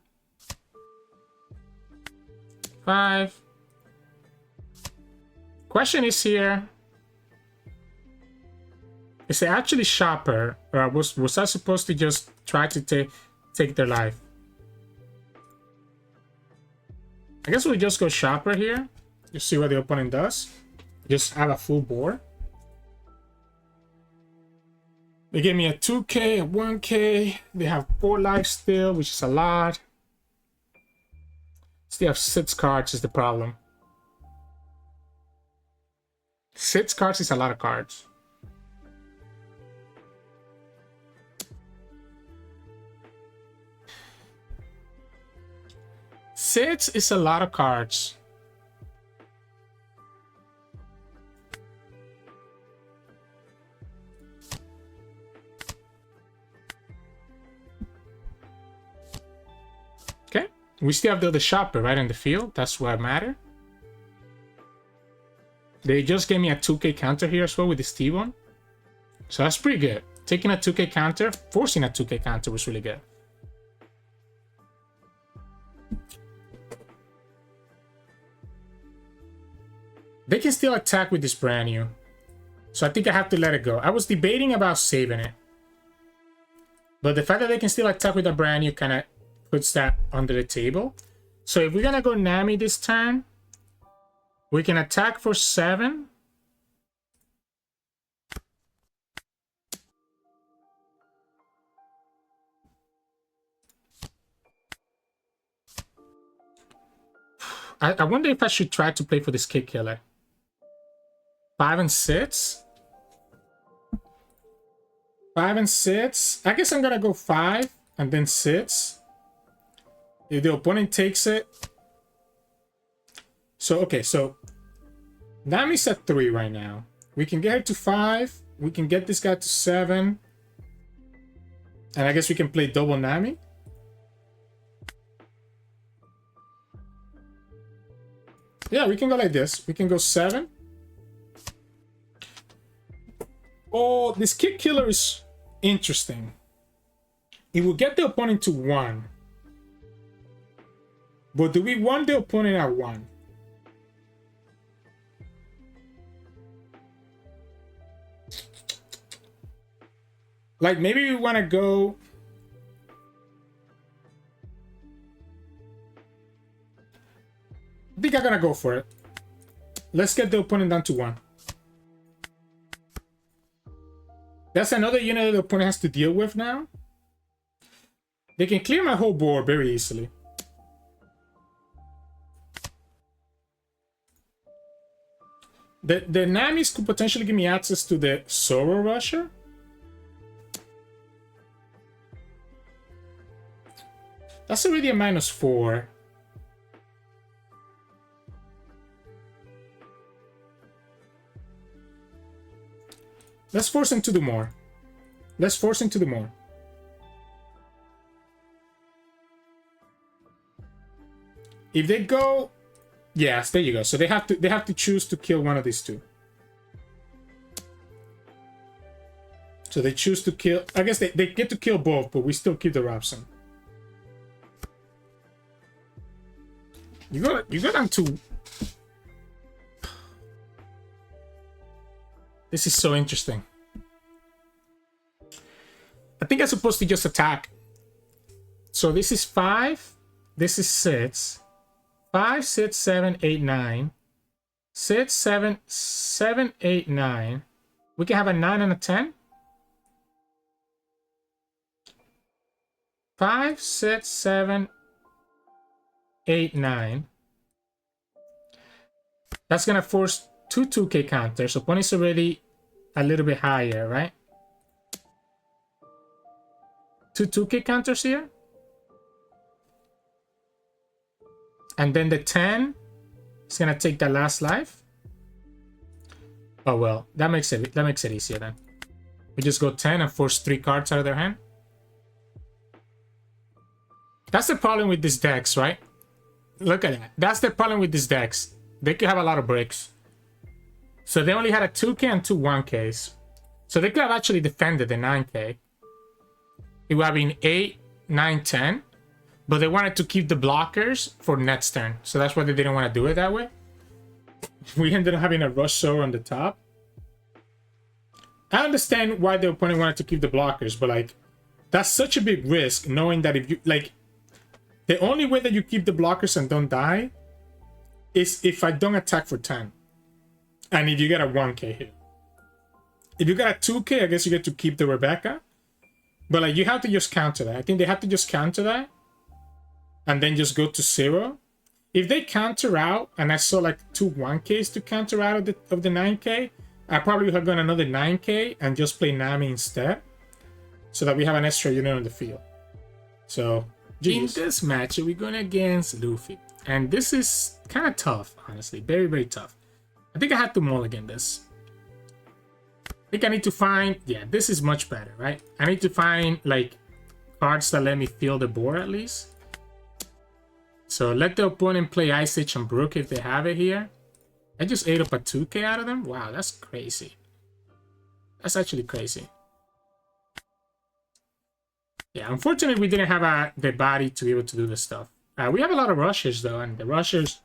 5. Question is here, is it actually shopper, or was I supposed to just try to take their life? I guess we'll just go shopper here. Just see what the opponent does. Just have a full board. They gave me a 2k, a 1k. They have 4 lives still, which is a lot. Still have 6 cards is the problem. 6 cards is a lot of cards. Six is a lot of cards. Okay, we still have the other shopper right in the field. That's what matters. They just gave me a 2k counter here as well with this T1. So that's pretty good. Taking a 2k counter, forcing a 2k counter was really good. They can still attack with this brand new. So I think I have to let it go. I was debating about saving it. But the fact that they can still attack with a brand new kind of puts that under the table. So if we're going to go Nami this turn, we can attack for 7. I wonder if I should try to play for this kick killer. 5 and 6. 5 and 6. I guess I'm gonna go 5 and then 6. If the opponent takes it. So, okay, so Nami's at 3 right now. We can get her to 5. We can get this guy to 7. And I guess we can play double Nami. Yeah, we can go like this. We can go 7. Oh, this kick killer is interesting. It will get the opponent to 1. But do we want the opponent at 1? Like, maybe we want to go... I think I'm going to go for it. Let's get the opponent down to 1. That's another unit that the opponent has to deal with now. They can clear my whole board very easily. The Namis could potentially give me access to the Zoro Rusher. That's already a -4. Let's force him to do more. Let's force him to do more. If they go... Yes, there you go. So they have to choose to kill one of these two. So they choose to kill... I guess they get to kill both, but we still keep the Robson. You go down to... This is so interesting. I think I'm supposed to just attack. So this is 5. This is 6. 5, 6, 7, 8, 9. 6, 7, 7, 8, 9. We can have a 9 and a 10. 5, 6, 7, 8, 9. That's gonna force 2 2K counters. So opponent's already a little bit higher, right? 2 2K counters here. And then the 10 is gonna take the last life. Oh well, that makes it easier then. We just go 10 and force 3 cards out of their hand. That's the problem with these decks, right? Look at that. That's the problem with these decks. They could have a lot of bricks. So they only had a 2K and 2 1Ks. So they could have actually defended the 9K. It would have been 8, 9, 10. But they wanted to keep the blockers for next turn. So that's why they didn't want to do it that way. We ended up having a Rush Zoro on the top. I understand why the opponent wanted to keep the blockers, but like, that's such a big risk knowing that if you, like, the only way that you keep the blockers and don't die is if I don't attack for 10. And if you get a 1K hit. If you got a 2K, I guess you get to keep the Rebecca. But like, you have to just counter that. I think they have to just counter that. And then just go to 0. If they counter out, and I saw like 2 1Ks to counter out of the 9K, I probably would have gone another 9K and just play Nami instead. So that we have an extra unit on the field. So, geez. In this match, we're going against Luffy. And this is kind of tough, honestly. Very, very tough. I think I have to mulligan this. I think I need to find... Yeah, this is much better, right? I need to find, like, cards that let me fill the board at least. So let the opponent play Ice Age and Brook if they have it here. I just ate up a 2K out of them. Wow, that's crazy. That's actually crazy. Yeah, unfortunately we didn't have the body to be able to do this stuff. We have a lot of rushers though, and the rushers...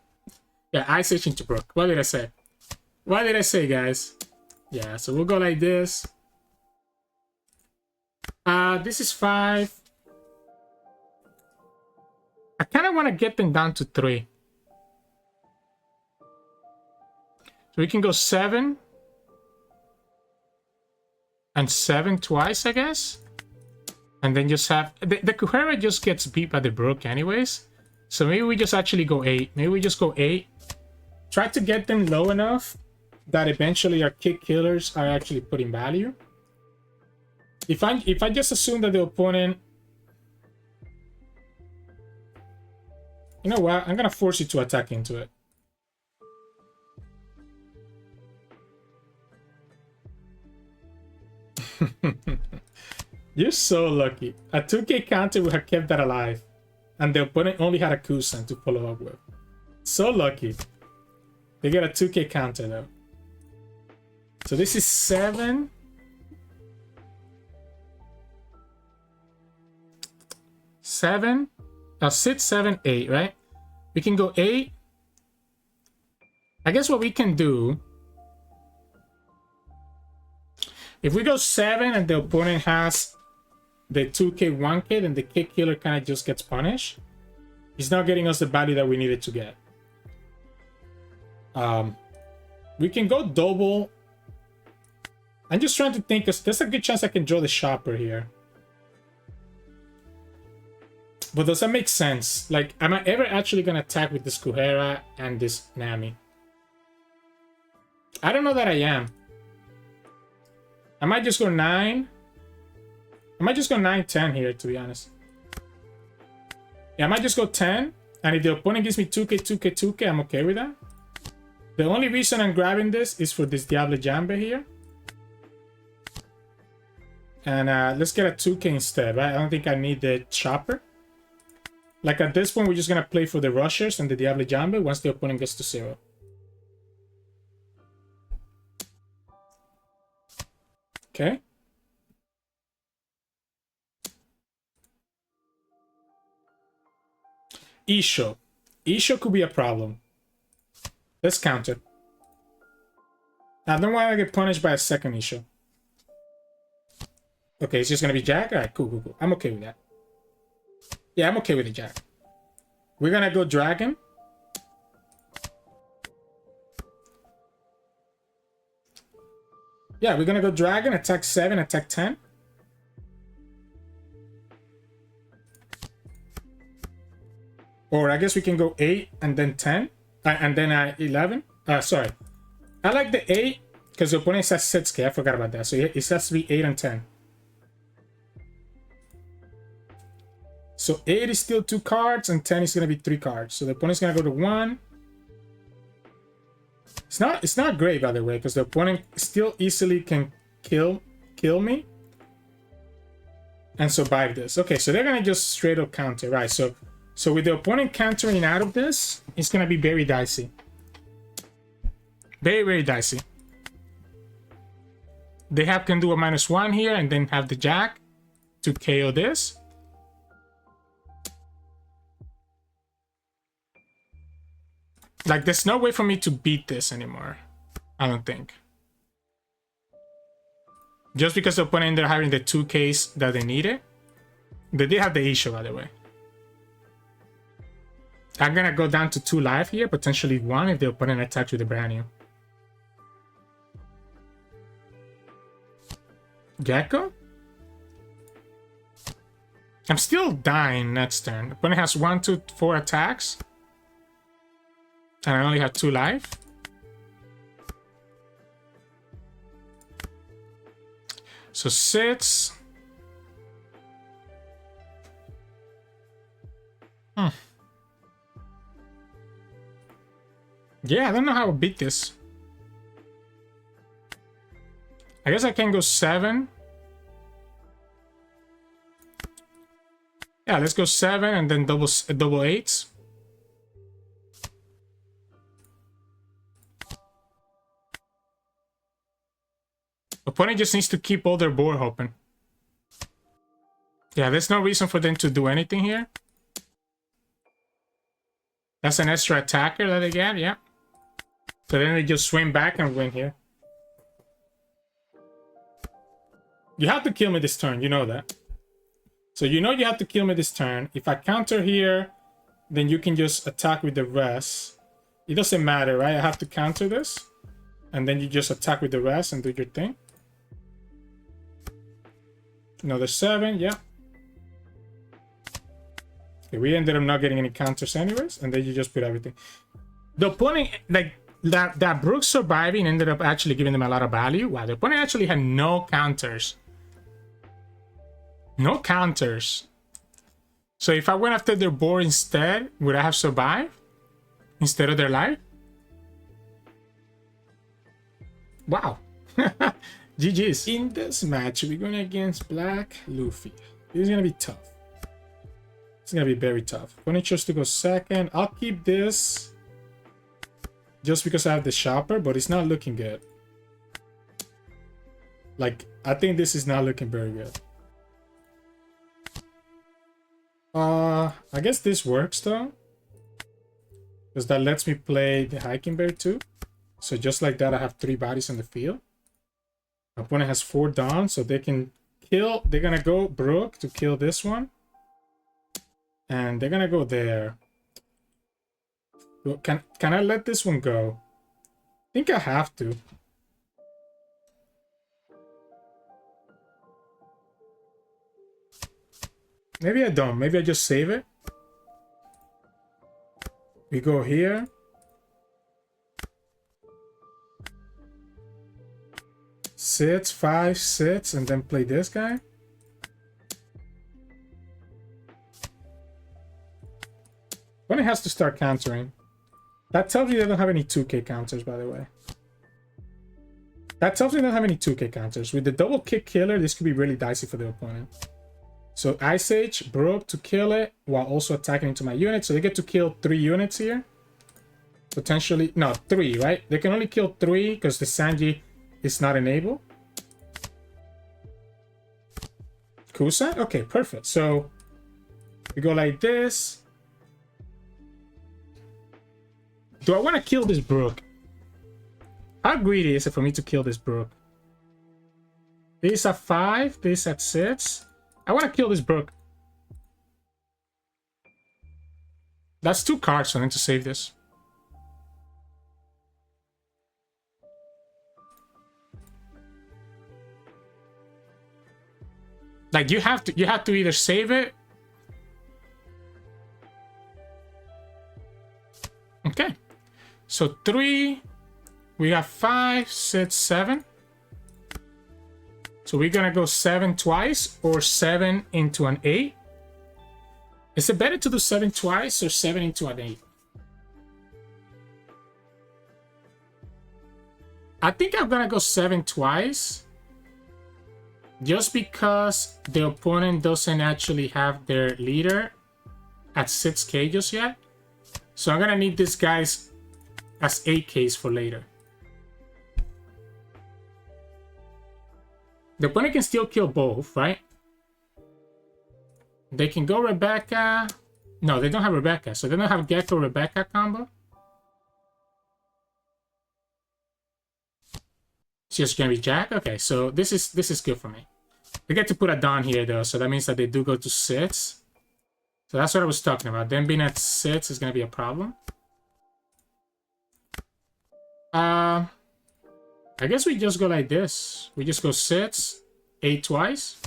Yeah, Ice Age into Brook. What did I say? What did I say, guys? Yeah, so we'll go like this. This is 5. I kind of want to get them down to 3. So we can go 7. And 7 twice, I guess. And then just have... The Kureha just gets beat by the Brook anyways. So maybe we just actually go 8. Maybe we just go 8. Try to get them low enough that eventually our kick killers are actually putting value. If I just assume that the opponent... You know what? I'm gonna force you to attack into it. You're so lucky. A 2k counter would have kept that alive. And the opponent only had a Kusan to follow up with. So lucky. They get a 2k counter though. So this is 7. Seven. 6, 7, 8, right? We can go 8. I guess what we can do... If we go 7 and the opponent has the 2k, 1k, then the kick killer kind of just gets punished. He's not getting us the value that we needed to get. We can go double. I'm just trying to think, because there's a good chance I can draw the shopper here. But does that make sense? Like, am I ever actually going to attack with this Kureha and this Nami? I don't know that I am. I might just go 9. I might just go 9, 10 here, to be honest. Yeah, I might just go 10. And if the opponent gives me 2k, 2k, 2k, I'm okay with that. The only reason I'm grabbing this is for this Diable Jambre here. And let's get a 2k instead, right? I don't think I need the chopper. Like at this point, we're just going to play for the rushers and the Diable Jambre once the opponent gets to 0. Okay. Isho. Isho could be a problem. Let's counter. I don't want to get punished by a second Isho. Okay, it's just going to be Jack? Alright, cool, cool, cool. I'm okay with that. Yeah, I'm okay with the Jack. We're going to go Dragon. Yeah, we're going to go Dragon, attack 7, attack 10. Or I guess we can go 8 and then 10. And then 11. Sorry. I like the 8 because the opponent has 6k. I forgot about that. So it has to be 8 and 10. So 8 is still 2 cards and 10 is going to be 3 cards. So the opponent's going to go to 1. It's not great, by the way, because the opponent still easily can kill me and survive this. Okay, so they're going to just straight up counter, right? So with the opponent countering out of this, it's going to be very dicey. Very, very dicey. They can do a -1 here and then have the Jack to KO this. Like, there's no way for me to beat this anymore. I don't think. Just because the opponent ended up having the 2Ks that they needed. They did have the issue, by the way. I'm gonna go down to 2 life here, potentially 1 if the opponent attacks with the brand new. Gecko? I'm still dying next turn. The opponent has 1, 2, 4 attacks. And I only have 2 life. So 6. Yeah, I don't know how to beat this. I guess I can go 7. Yeah, let's go 7 and then double 8s. Opponent just needs to keep all their board open. Yeah, there's no reason for them to do anything here. That's an extra attacker that they get, yeah. So then they just swing back and win here. You have to kill me this turn, you know that. So you know you have to kill me this turn. If I counter here, then you can just attack with the rest. It doesn't matter, right? I have to counter this. And then you just attack with the rest and do your thing. Another 7, yeah. Okay, we ended up not getting any counters anyways, and then you just put everything. The opponent, like, that Brook surviving ended up actually giving them a lot of value. Wow, the opponent actually had no counters. No counters. So if I went after their board instead, would I have survived? Instead of their life? Wow. GG's. In this match, we're going against Black Luffy. This is going to be tough. It's going to be very tough. Opponent chose to go second. I'll keep this just because I have the shopper, but it's not looking good. Like, I think this is not looking very good. I guess this works though, because that lets me play the hiking bear too. So just like that, I have 3 bodies on the field. My opponent has 4 dawns, so they can kill. They're gonna go Brook to kill this one, and they're gonna go there. Well, can I let this one go? I think I have to. Maybe I don't. Maybe I just save it. We go here. Sits, 5, sits, and then play this guy. When it has to start countering. That tells me they don't have any 2k counters, by the way. That tells me they don't have any 2k counters. With the double kick killer, this could be really dicey for the opponent. So Ice Age, Brook to kill it while also attacking into my unit. So they get to kill 3 units here. Potentially, no, 3, right? They can only kill 3 because the Sanji is not enabled. Kusa? Okay, perfect. So we go like this. Do I want to kill this Brook? How greedy is it for me to kill this Brook? This at 5, this at 6. I want to kill this Brook. That's 2 cards, so I need to save this. Like you have to either save it. Okay. So 3, we got 5, 6, 7. So we're gonna go 7 twice or 7 into an 8. Is it better to do 7 twice or 7 into an 8? I think I'm gonna go 7 twice. Just because the opponent doesn't actually have their leader at 6k just yet. So I'm gonna need these guys as 8ks for later. The opponent can still kill both, right? They can go Rebecca. No, they don't have Rebecca, so they don't have Gecko Rebecca combo. It's just gonna be Jack. Okay, so this is good for me. They get to put a Dawn here though, so that means that they do go to 6. So that's what I was talking about. Them being at 6 is gonna be a problem. I guess we just go like this. We just go 6, 8 twice.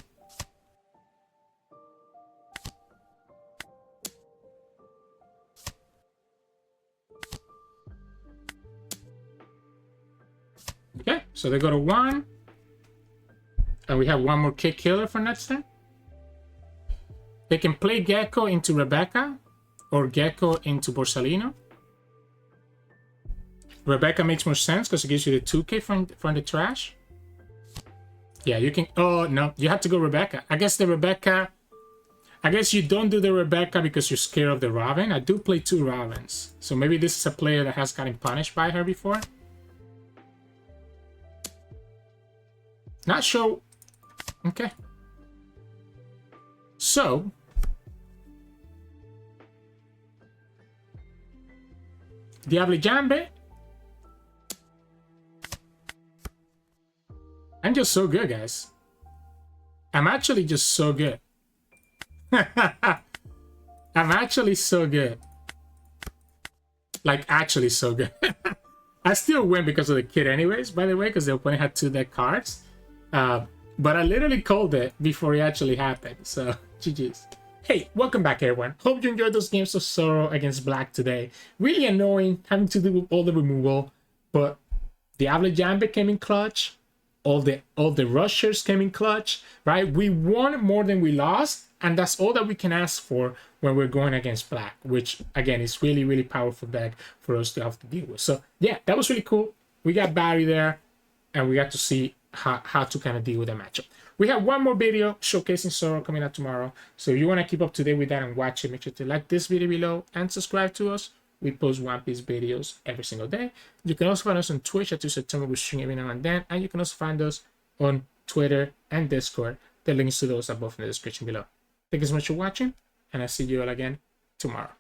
Okay, so they go to 1. And we have 1 more kick killer for next turn. They can play Gecko into Rebecca or Gecko into Borsalino. Rebecca makes more sense because it gives you the 2k from the trash. Yeah, you can... Oh, no. You have to go Rebecca. I guess the Rebecca... I guess you don't do the Rebecca because you're scared of the Robin. I do play 2 Robins. So maybe this is a player that has gotten punished by her before. Not sure. Okay. So... Diable Jambre. I'm just so good, guys. I'm actually just so good. I'm actually so good. Like, actually so good. I still win because of the kid anyways, by the way, because the opponent had 2 deck cards. But I literally called it before it actually happened. So, GG's. Hey, welcome back everyone. Hope you enjoyed those games of Zoro against Black today. Really annoying having to do with all the removal, but Diable Jambre came in clutch. All the rushers came in clutch, right? We won more than we lost, and that's all that we can ask for when we're going against Black, which again is really powerful deck for us to have to deal with. So yeah, that was really cool. We got Barry there, and we got to see how to kind of deal with the matchup. We have one more video showcasing Zoro coming out tomorrow. So if you want to keep up to date with that and watch it, make sure to like this video below and subscribe to us. We post One Piece videos every single day. You can also find us on Twitch at Sirturmund. We stream every now and then. And you can also find us on Twitter and Discord. The links to those are both in the description below. Thank you so much for watching, and I'll see you all again tomorrow.